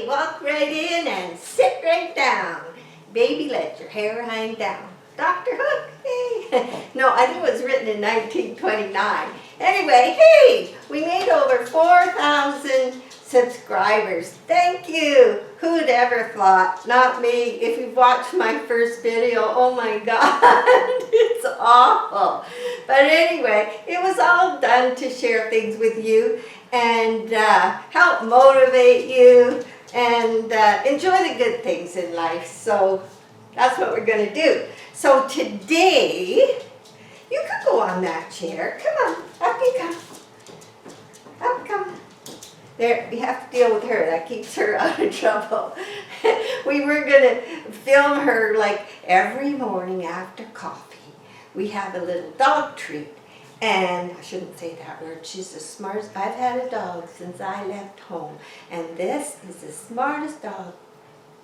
Okay, walk right in and sit right down. Baby, let your hair hang down. Dr. Hook, hey. No, I think it was written in 1929. Anyway, hey, we made over 4,000 subscribers. Thank you. Who'd ever thought? Not me. If you've watched my first video, oh my God, it's awful. But anyway, it was all done to share things with you and help motivate you and enjoy the good things in life. So that's what we're going to do. So today, you could go on that chair. Come on, up you come. Up, come. There, we have to deal with her. That keeps her out of trouble. We were going to film her like every morning after coffee. We have a little dog treat. And I shouldn't say that word. She's the smartest. I've had a dog since I left home. And this is the smartest dog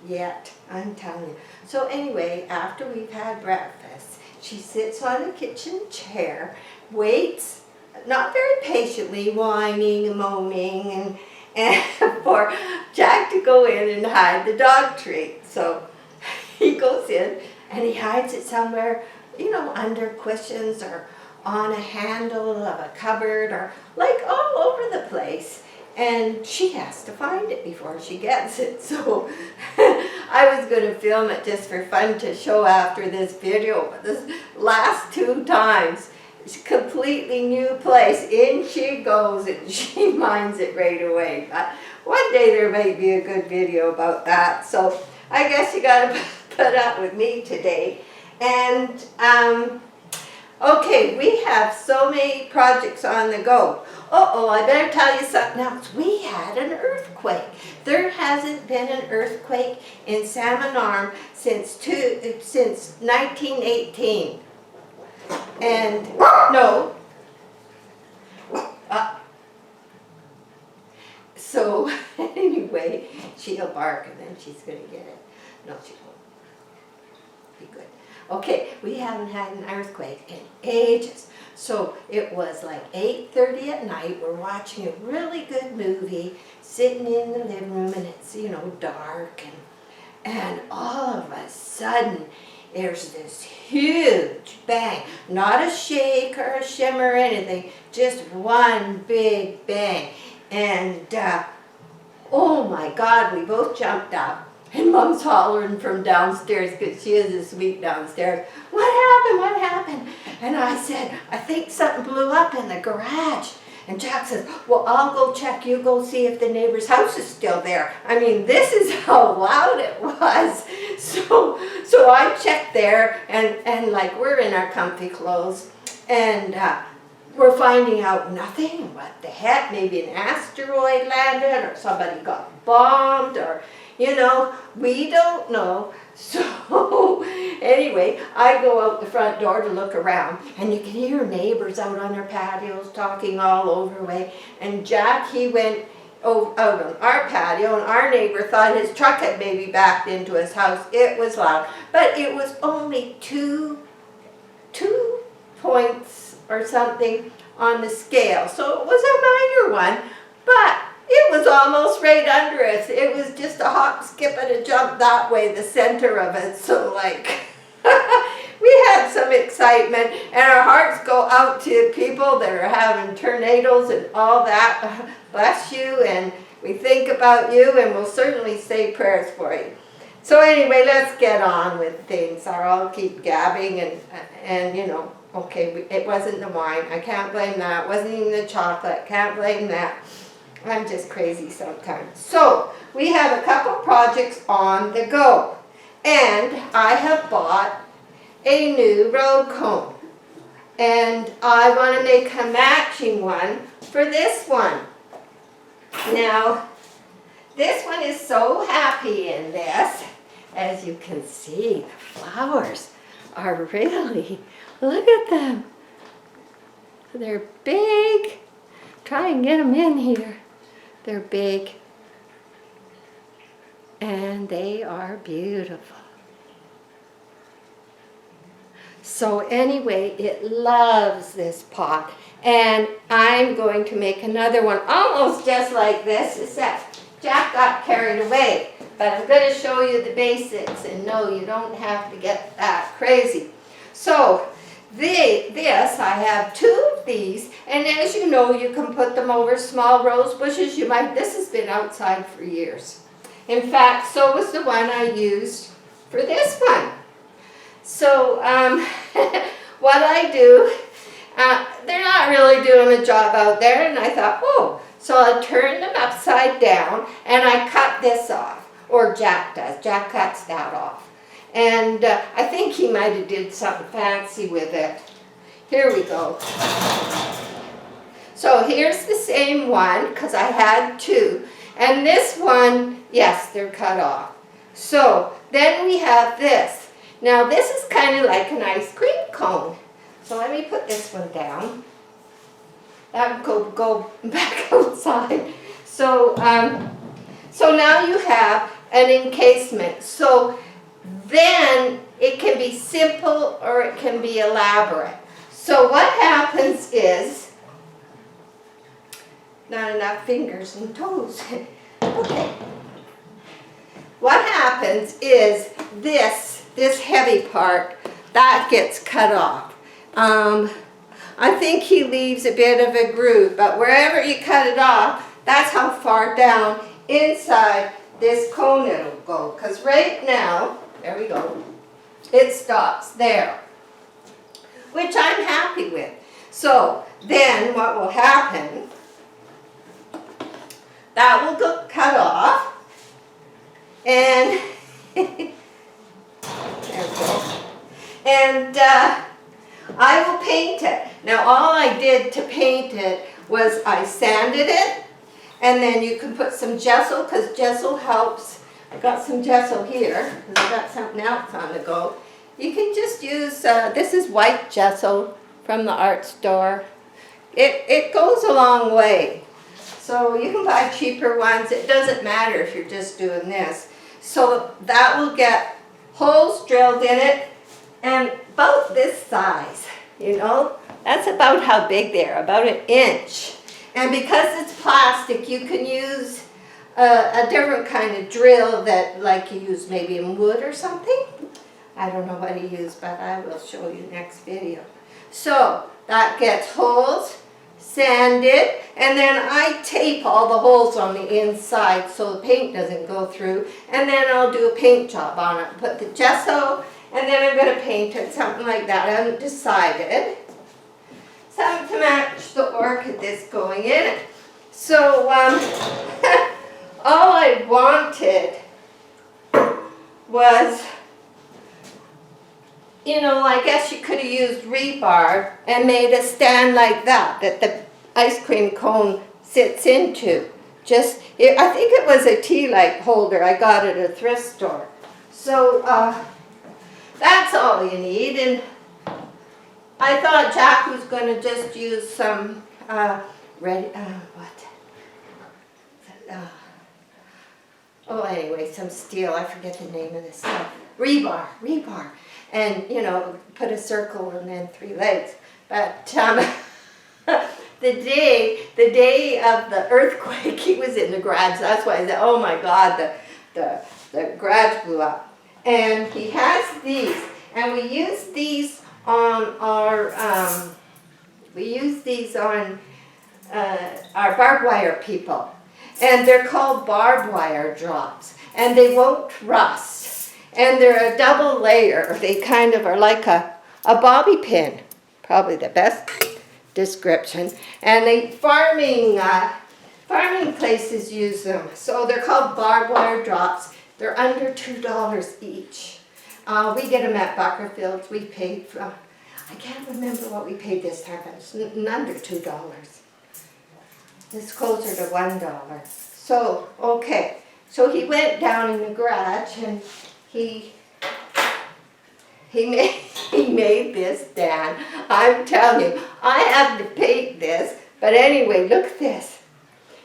yet, I'm telling you. So anyway, after we've had breakfast, she sits on the kitchen chair, waits, not very patiently, whining and moaning, and for Jack to go in and hide the dog treat. So he goes in and he hides it somewhere, you know, under cushions or on a handle of a cupboard or like all over the place. And she has to find it before she gets it. So I was going to film it just for fun to show after this video. But this last two times, it's a completely new place. In she goes and she finds it right away. But one day there might be a good video about that. So I guess you got to put up with me today. And okay, we have so many projects on the go. Uh-oh, I better tell you something else. We had an earthquake. There hasn't been an earthquake in Salmon Arm since 1918. And, no. So, anyway, she'll bark and then she's going to get it. No, she won't. Be good. Okay, we haven't had an earthquake in ages. So it was like 8:30 at night. We're watching a really good movie, sitting in the living room, and it's, you know, dark. And all of a sudden, there's this huge bang. Not a shake or a shimmer or anything, just one big bang. And, oh my God, we both jumped up. And Mom's hollering from downstairs because she has a suite downstairs. What happened? What happened? And I said, I think something blew up in the garage. And Jack says, well, I'll go check. You go see if the neighbor's house is still there. I mean, this is how loud it was. So I checked there, and like we're in our comfy clothes, and we're finding out nothing. What the heck? Maybe an asteroid landed, or somebody got bombed, or you know, we don't know. So anyway, I go out the front door to look around, and you can hear neighbors out on their patios talking all over the way. And Jack, he went out on our patio, and our neighbor thought his truck had maybe backed into his house. It was loud, but it was only two points or something on the scale. So it was a minor one, but it was almost right under us. It was just a hop, skip, and a jump that way, the center of it. So like, we had some excitement, and our hearts go out to people that are having tornadoes and all that. Bless you, and we think about you, and we'll certainly say prayers for you. So anyway, let's get on with things, or I'll keep gabbing, and you know, okay, it wasn't the wine. I can't blame that. It wasn't even the chocolate. Can't blame that. I'm just crazy sometimes. So, we have a couple projects on the go. And I have bought a new road comb. And I want to make a matching one for this one. Now, this one is so happy in this. As you can see, the flowers are really, look at them. They're big. Try and get them in here. They're big, and they are beautiful. So anyway, it loves this pot, and I'm going to make another one almost just like this, except Jack got carried away, but I'm going to show you the basics, and no, you don't have to get that crazy. So this, I have 2 of these, and as you know, you can put them over small rose bushes. This has been outside for years. In fact, so was the one I used for this one. So what I do, they're not really doing a job out there, and I thought, oh, so I turn them upside down, and I cut this off, or Jack does. Jack cuts that off. And I think he might have did something fancy with it. Here we go. So here's the same one, because I had 2. And this one, yes, they're cut off. So then we have this. Now this is kind of like an ice cream cone. So let me put this one down. That would go back outside. So, so now you have an encasement. So then it can be simple or it can be elaborate. So what happens is, not enough fingers and toes. Okay. What happens is this heavy part, that gets cut off. I think he leaves a bit of a groove, but wherever you cut it off, that's how far down inside this cone it'll go. Because right now, there we go, it stops there, which I'm happy with. So then what will happen, that will get cut off, and there we go. And I will paint it. Now all I did to paint it was I sanded it, and then you can put some gesso, because gesso helps. I got some gesso here, because I got something else on the go. You can just use, this is white gesso from the art store. It goes a long way. So you can buy cheaper ones. It doesn't matter if you're just doing this. So that will get holes drilled in it, and about this size, you know. That's about how big they are, about 1 inch. And because it's plastic, you can use a different kind of drill that, like you use maybe in wood or something. I don't know what he used, but I will show you next video. So that gets holes, sanded, and then I tape all the holes on the inside so the paint doesn't go through, and then I'll do a paint job on it. Put the gesso, and then I'm going to paint it, something like that. I haven't decided. Something to match the orchid that's going in it. So all I wanted was, you know, I guess you could have used rebar and made a stand like that the ice cream cone sits into. I think it was a tea light holder. I got it at a thrift store. So that's all you need. And I thought Jack was going to just use some anyway, some steel. I forget the name of this stuff. Rebar. And, you know, put a circle and then 3 legs. But the day of the earthquake, he was in the garage. That's why I said, oh my God, the garage blew up. And he has these, and we use these on our barbed wire people. And they're called barbed wire drops, and they won't rust. And they're a double layer. They kind of are like a bobby pin, probably the best description. And the farming places use them. So they're called barbed wire drops. They're under $2 each. We get them at Buckerfield's. We paid from, I can't remember what we paid this time, but it's under $2. It's closer to $1. So, okay. So he went down in the garage and he made this stand. I'm telling you, I have to paint this. But anyway, look at this.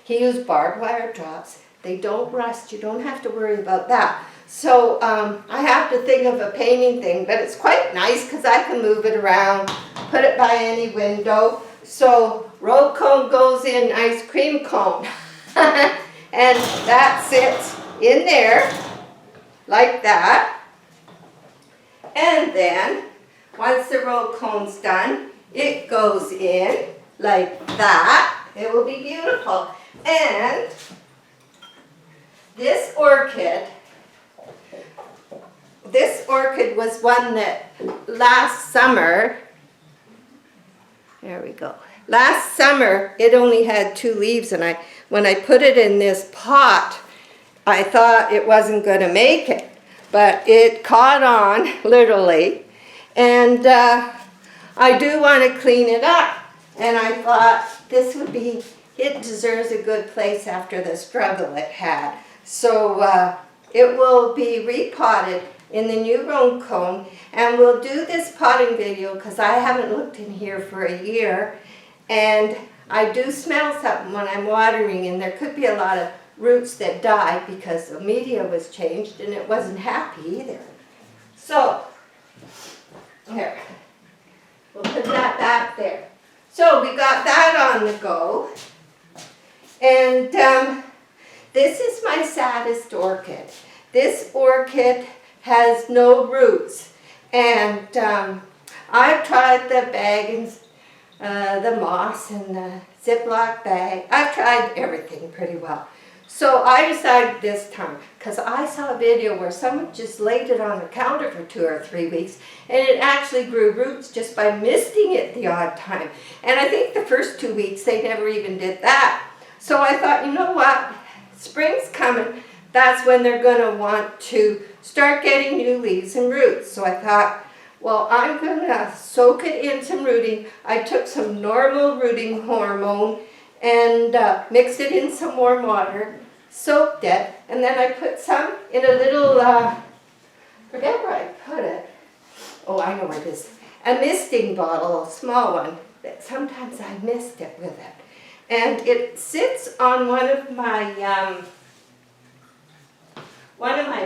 He used barbed wire drops. They don't rust. You don't have to worry about that. So I have to think of a painting thing, but it's quite nice because I can move it around, put it by any window. So road cone goes in ice cream cone. And that sits in there like that. And then once the row cone's done, it goes in like that. It will be beautiful. And this orchid was one that last summer, there we go. Last summer, it only had 2 leaves, and when I put it in this pot, I thought it wasn't going to make it. But it caught on, literally, and I do want to clean it up. And I thought it deserves a good place after the struggle it had. So it will be repotted in the new row cone, and we'll do this potting video because I haven't looked in here for a year, and I do smell something when I'm watering, and there could be a lot of roots that die because the media was changed and it wasn't happy either. So here, we'll put that back there. So we got that on the go, and this is my saddest orchid. This orchid has no roots, and I've tried the bag and the moss and the Ziploc bag. I've tried everything pretty well. So I decided this time, because I saw a video where someone just laid it on the counter for 2 or 3 weeks, and it actually grew roots just by misting it the odd time. And I think the first 2 weeks they never even did that. So I thought, you know what, spring's coming. That's when they're going to want to start getting new leaves and roots. So I thought, well, I'm going to soak it in some rooting. I took some normal rooting hormone and mixed it in some warm water, soaked it, and then I put some in a little, forget where I put it. Oh, I know where it is. A misting bottle, a small one, that sometimes I mist it with it. And it sits on one of my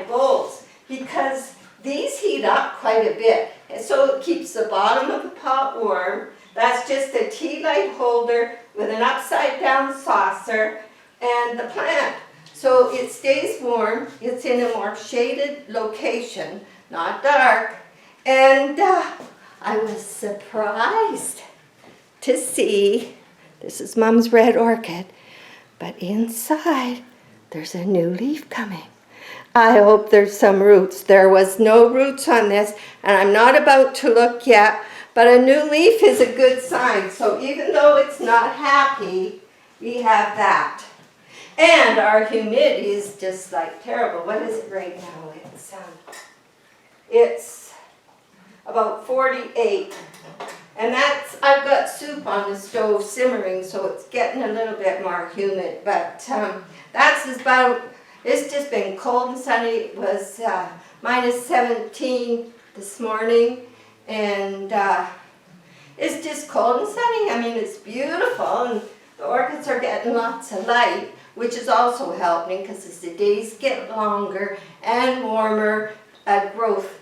bowls, because these heat up quite a bit. And so it keeps the bottom of the pot warm. That's just a tea light holder with an upside down saucer and the plant. So it stays warm. It's in a more shaded location, not dark. And I was surprised to see, this is Mom's red orchid, but inside there's a new leaf coming. I hope there's some roots. There was no roots on this, and I'm not about to look yet, but a new leaf is a good sign. So even though it's not happy, we have that. And our humidity is just like terrible. What is it right now? It's about 48. And I've got soup on the stove simmering, so it's getting a little bit more humid. But it's just been cold and sunny. It was minus 17 this morning, and it's just cold and sunny. I mean, it's beautiful, and the orchids are getting lots of light, which is also helping, because as the days get longer and warmer, growth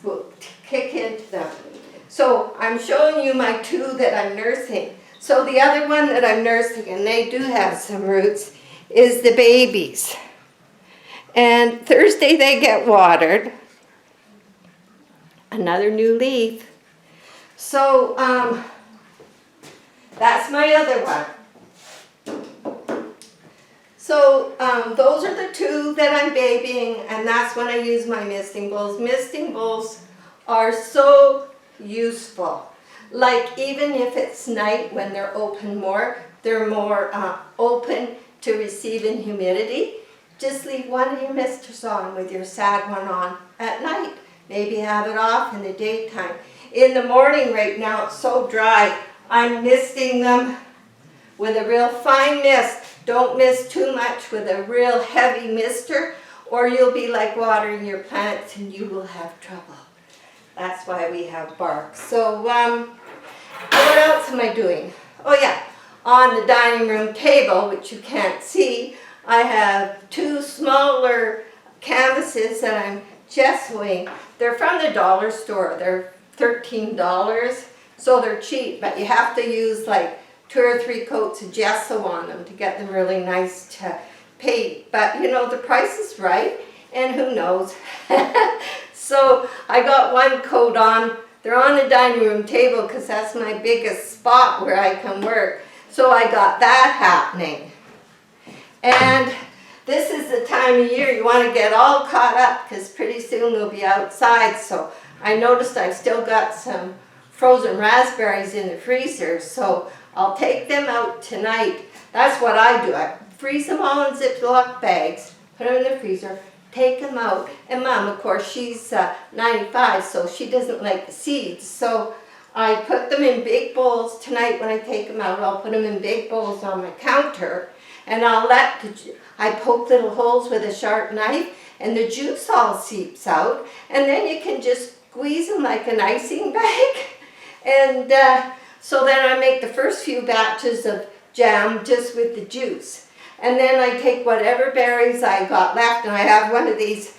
will kick into them. So I'm showing you my 2 that I'm nursing. So the other one that I'm nursing, and they do have some roots, is the babies. And Thursday they get watered. Another new leaf. So that's my other one. So those are the 2 that I'm babying, and that's when I use my misting bowls. Misting bowls are so useful. Like, even if it's night when they're open more, they're more open to receiving humidity. Just leave one of your misters on with your sad one on at night. Maybe have it off in the daytime. In the morning right now, it's so dry, I'm misting them with a real fine mist. Don't mist too much with a real heavy mister, or you'll be like watering your plants and you will have trouble. That's why we have bark. So what else am I doing? Oh yeah, on the dining room table, which you can't see, I have 2 smaller canvases that I'm gessoing. They're from the dollar store. They're $13, so they're cheap, but you have to use like 2 or 3 coats of gesso on them to get them really nice to paid, but you know, the price is right, and who knows. So I got one coat on. They're on the dining room table because that's my biggest spot where I can work. So I got that happening. And this is the time of year you want to get all caught up because pretty soon we'll be outside. So I noticed I've still got some frozen raspberries in the freezer, so I'll take them out tonight. That's what I do. I freeze them all in Ziploc bags, put them in the freezer, take them out. And Mom, of course, she's 95, so she doesn't like the seeds. So I put them in big bowls tonight when I take them out. I'll put them in big bowls on my counter, and I poke little holes with a sharp knife, and the juice all seeps out. And then you can just squeeze them like an icing bag. And so then I make the first few batches of jam just with the juice. And then I take whatever berries I got left, and I have one of these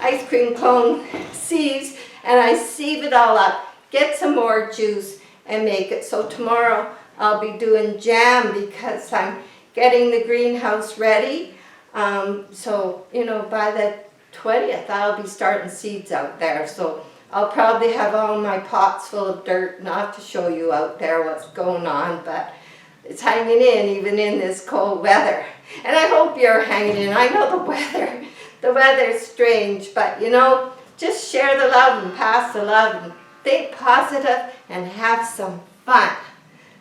ice cream cone sieves, and I sieve it all up, get some more juice, and make it. So tomorrow I'll be doing jam because I'm getting the greenhouse ready. So, you know, by the 20th I'll be starting seeds out there. So I'll probably have all my pots full of dirt, not to show you out there what's going on, but it's hanging in even in this cold weather. And I hope you're hanging in. I know the weather's strange, but you know, just share the love and pass the love and think positive and have some fun.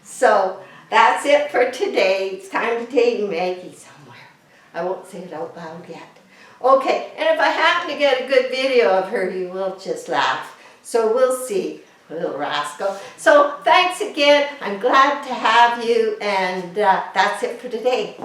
So that's it for today. It's time to take Maggie somewhere. I won't say it out loud yet. Okay, and if I happen to get a good video of her, you will just laugh. So we'll see, little rascal. So thanks again. I'm glad to have you, and that's it for today.